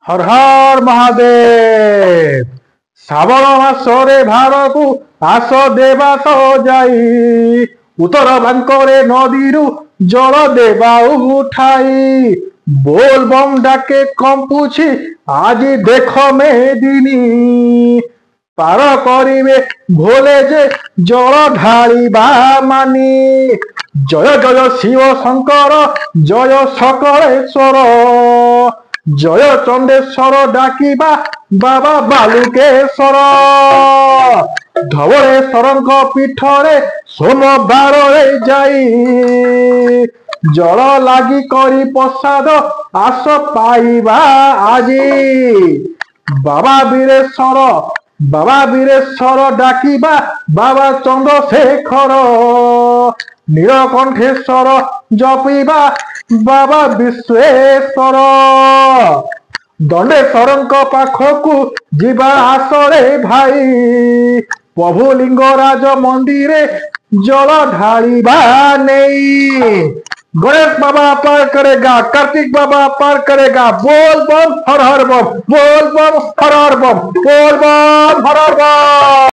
हर हर महादेव। श्रावण मासरे भारत आस देवा तो जाई उत्तर बांकरे नदीरु जल देवा उठाई बोल बम डाके कंपुछि आज देख मेदिनी पार करिवे भोले जे जल ढालिबा मानी जय जय शिव शंकर जय सकलेश्वर जय चंडेश्वर डाकिबा बाबा बालुकेश्वर धवलेश्वर पीठरे सोमवार जाई जल लागी करी प्रसाद आस पाइबा आजी बाबा वीरेश्वर डाकिबा बाबा चंद्रशेखर नीलकंठेश्वर जपिबा बाबा विश्वेश्वर दंडेश्वर पाखकु जीवा आसरे भाई प्रभु लिंगराज मंदिरे जल ढालिबा नहीं गणेश बाबा पार करेगा कार्तिक बाबा पार करेगा बोल बम हर हर बम बोल बम हर हर बम बोल बम हर हर बम।